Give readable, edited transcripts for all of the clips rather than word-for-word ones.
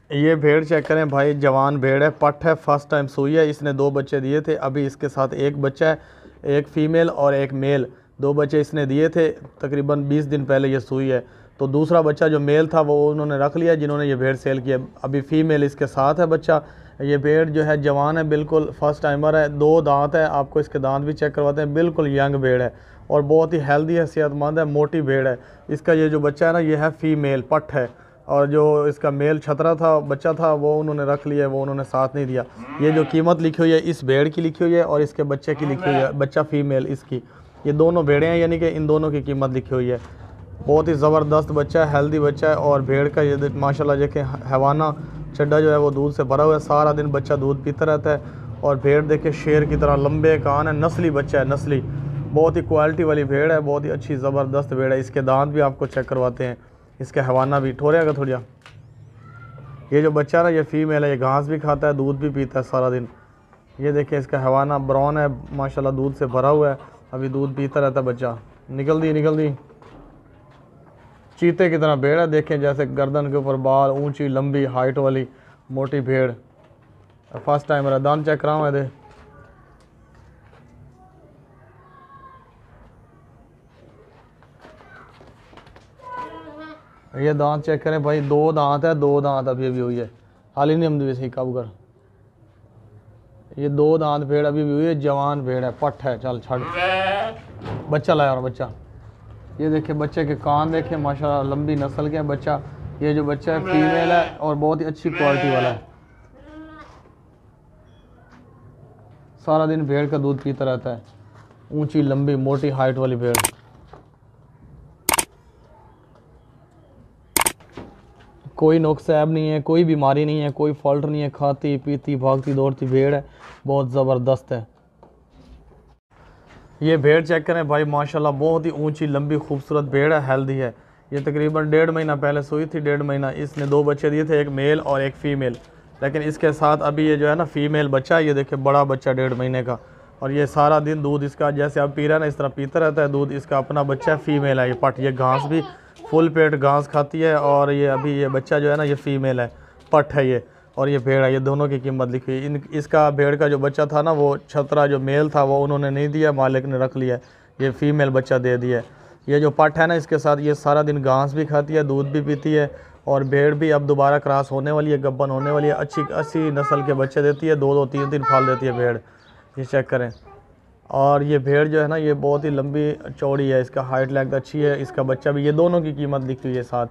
ये भेड़ चेक करें भाई, जवान भेड़ है, पट है, फर्स्ट टाइम सुई है। इसने 2 बच्चे दिए थे, अभी इसके साथ एक बच्चा है, एक फीमेल और एक मेल। 2 बच्चे इसने दिए थे, तकरीबन 20 दिन पहले ये सुई है। तो दूसरा बच्चा जो मेल था वो उन्होंने रख लिया, जिन्होंने ये भेड़ सेल किया। अभी फीमेल इसके साथ है बच्चा। ये भेड़ जो है जवान है, बिल्कुल फर्स्ट टाइमर है। 2 दांत है, आपको इसके दांत भी चेक करवाते हैं। बिल्कुल यंग भेड़ है और बहुत ही हेल्दी है, सेहतमंद है, मोटी भेड़ है। इसका ये जो बच्चा है ना, ये है फीमेल पट है। और जो इसका मेल छतरा था, बच्चा था, वो उन्होंने रख लिया, वो उन्होंने साथ नहीं दिया। ये जो कीमत लिखी हुई है इस भेड़ की लिखी हुई है और इसके बच्चे की लिखी हुई है, बच्चा फीमेल इसकी। ये दोनों भेड़ें हैं, यानी कि इन दोनों की कीमत लिखी हुई है। बहुत ही ज़बरदस्त बच्चा है, हेल्दी बच्चा है। और भेड़ का ये माशाल्लाह देखें, हैवाना चड्डा जो है वो दूध से भरा हुआ है, सारा दिन बच्चा दूध पीता रहता है। और भेड़ देखे शेर की तरह लंबे कान है, नस्ली बच्चा है, नस्ली। बहुत ही क्वालिटी वाली भेड़ है, बहुत ही अच्छी ज़बरदस्त भेड़ है। इसके दांत भी आपको चेक करवाते हैं, इसका हवाना भी ठोरेगा थोड़ा। ये जो बच्चा ना, ये फीमेल है, ये घास भी खाता है, दूध भी पीता है सारा दिन। ये देखिए इसका हवाना ब्राउन है, माशाल्लाह दूध से भरा हुआ है, अभी दूध पीता रहता है बच्चा। निकल दी निकल दी। चीते की तरह भेड़ है, देखें जैसे गर्दन के ऊपर बाल, ऊंची लंबी हाइट वाली मोटी भेड़। फर्स्ट टाइम मेरा दांत चेक कराऊँ दे। ये दांत चेक करें भाई, 2 दांत है, 2 दांत अभी अभी हुई है, हाल ही नहीं हम दिए सही काबू कर। ये 2 दांत भेड़ अभी भी हुई है, जवान भेड़ है, पट है। चल छड़, बच्चा लाया और बच्चा। ये देखिए बच्चे के कान देखें, माशाल्लाह लंबी नस्ल के हैं बच्चा। ये जो बच्चा है फीमेल है और बहुत ही अच्छी क्वालिटी वाला है। सारा दिन भेड़ का दूध पीता रहता है, ऊंची लंबी मोटी हाइट वाली भेड़। कोई नुक्सैब नहीं है, कोई बीमारी नहीं है, कोई फॉल्ट नहीं है, खाती पीती भागती दौड़ती भेड़ है, बहुत ज़बरदस्त है। ये भेड़ चेक करें भाई, माशाल्लाह बहुत ही ऊंची लंबी खूबसूरत भेड़ है, हेल्दी है। ये तकरीबन 1.5 महीना पहले सोई थी, 1.5 महीना। इसने 2 बच्चे दिए थे, एक मेल और एक फ़ीमेल। लेकिन इसके साथ अभी ये जो है ना फीमेल बच्चा है, ये देखिए बड़ा बच्चा 1.5 महीने का। और ये सारा दिन दूध इसका जैसे अब पी रहा है ना, इस तरह पीता रहता है दूध। इसका अपना बच्चा है, फीमेल है ये पट। ये घास भी फुल पेट घास खाती है। और ये अभी ये बच्चा जो है ना, ये फीमेल है, पट है ये। और ये भेड़ है, ये दोनों की कीमत लिखी हुई। इन इसका भेड़ का जो बच्चा था ना, वो छतरा जो मेल था वो उन्होंने नहीं दिया, मालिक ने रख लिया। ये फीमेल बच्चा दे दिया। ये जो पट है ना, इसके साथ ये सारा दिन घास भी खाती है, दूध भी पीती है। और भेड़ भी अब दोबारा क्रॉस होने वाली है, गब्बन होने वाली है, अच्छी नस्ल के बच्चे देती है, 2-2 3-3 फाल देती है भेड़। ये चेक करें। और ये भेड़ जो है ना, ये बहुत ही लंबी चौड़ी है, इसका हाइट लेंथ अच्छी है, इसका बच्चा भी। ये दोनों की कीमत लिखी हुई है साथ,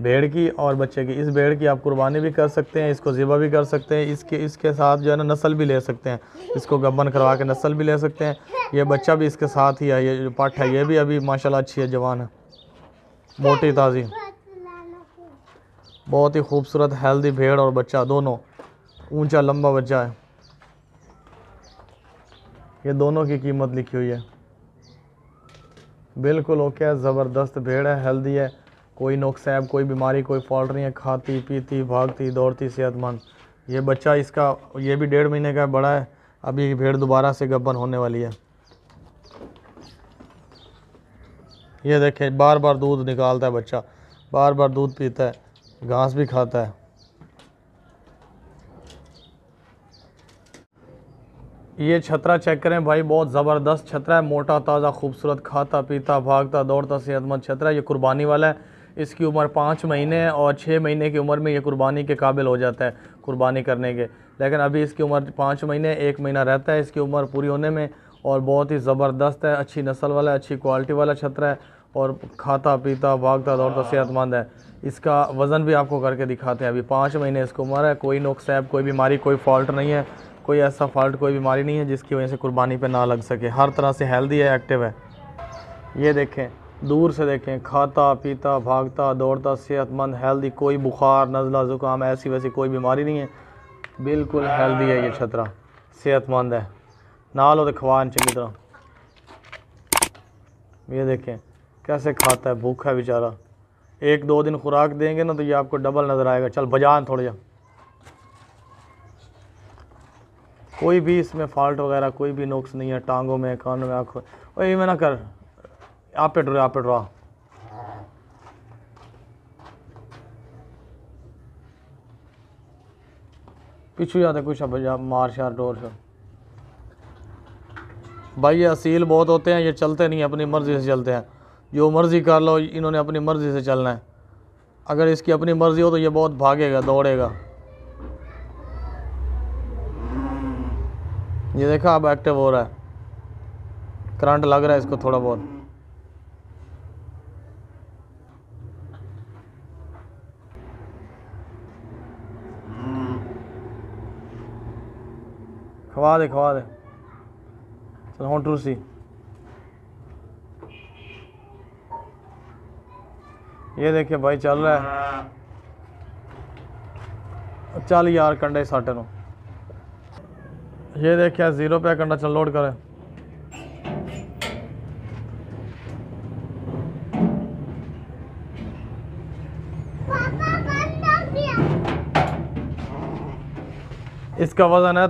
भेड़ की और बच्चे की। इस भेड़ की आप कुर्बानी भी कर सकते हैं, इसको ज़िबा भी कर सकते हैं, इसके साथ जो है ना नस्ल भी ले सकते हैं, इसको गब्बन करवा के नस्ल भी ले सकते हैं। ये बच्चा भी इसके साथ ही है, ये जो पट है ये भी अभी माशाल्लाह अच्छी है, जवान है, मोटी ताज़ी, बहुत ही खूबसूरत हेल्दी भेड़ और बच्चा दोनों, ऊंचा लंबा बच्चा है। ये दोनों की कीमत लिखी हुई है। बिल्कुल ओके है, ज़बरदस्त भेड़ है, हेल्दी है, कोई नुक्सैब, कोई बीमारी, कोई फॉल्ट नहीं है, खाती पीती भागती दौड़ती सेहतमंद। ये बच्चा इसका ये भी 1.5 महीने का बड़ा है, अभी भेड़ दोबारा से गब्बन होने वाली है। ये देखें बार बार दूध निकालता है बच्चा, बार बार दूध पीता है, घास भी खाता है। ये छतरा चेक करें भाई, बहुत ज़बरदस्त छतरा है, मोटा ताज़ा खूबसूरत, खाता पीता भागता दौड़ता सेहतमंद छतरा है। ये कुर्बानी वाला है, इसकी उम्र 5 महीने है और 6 महीने की उम्र में ये कुर्बानी के काबिल हो जाता है, कुर्बानी करने के। लेकिन अभी इसकी उम्र 5 महीने 1 महीना रहता है इसकी उम्र पूरी होने में। और बहुत ही ज़बरदस्त है, अच्छी नस्ल वाला है, अच्छी क्वालिटी वाला छतरा है। और खाता पीता भागता दौड़ता सेहतमंद है। इसका वज़न भी आपको करके दिखाते हैं। अभी 5 महीने इसकी उम्र है, कोई नुक्सैब, कोई बीमारी, कोई फॉल्ट नहीं है, कोई ऐसा फॉल्ट, कोई बीमारी नहीं है जिसकी वजह से कुर्बानी पे ना लग सके। हर तरह से हेल्दी है, एक्टिव है। ये देखें, दूर से देखें, खाता पीता भागता दौड़ता सेहतमंद हेल्दी, कोई बुखार नज़ला ज़ुकाम ऐसी वैसी कोई बीमारी नहीं है, बिल्कुल हेल्दी है। ये छतरा सेहतमंद है, ना लो तो खवान चंगी तरह। ये देखें कैसे खाता है, भूखा है बेचारा। 1-2 दिन खुराक देंगे ना तो ये आपको डबल नज़र आएगा। चल बजान थोड़ा जा, कोई भी इसमें फॉल्ट वगैरह कोई भी नुक्स नहीं है, टांगों में, कानों में, आँखों। वही मैं ना कर, आप पे डरो, आप पे डरा। पिछू जाते कुछ मार शार डोर शोर। भाई ये असील बहुत होते हैं, ये चलते नहीं, अपनी मर्ज़ी से चलते हैं, जो मर्ज़ी कर लो, इन्होंने अपनी मर्ज़ी से चलना है। अगर इसकी अपनी मर्ज़ी हो तो ये बहुत भागेगा, दौड़ेगा। ये देखा अब एक्टिव हो रहा है, करंट लग रहा है इसको थोड़ा बहुत। खवा दे चल हूँ टूसी। ये देखिए भाई चल रहा है। चल यार कंडे साटे नो। ये देखिए 0 पे कंडा, चल लोड करें। इसका वज़न है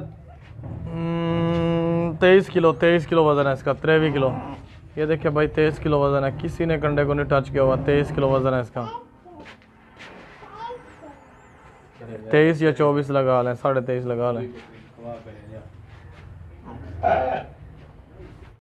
23 किलो वज़न है इसका, 23 किलो। ये देखिए भाई 23 किलो वज़न है, किसी ने कंडे को नहीं टच किया हुआ। 23 किलो वज़न है इसका। 23 या 24 लगा लें, 23.5 लगा लें।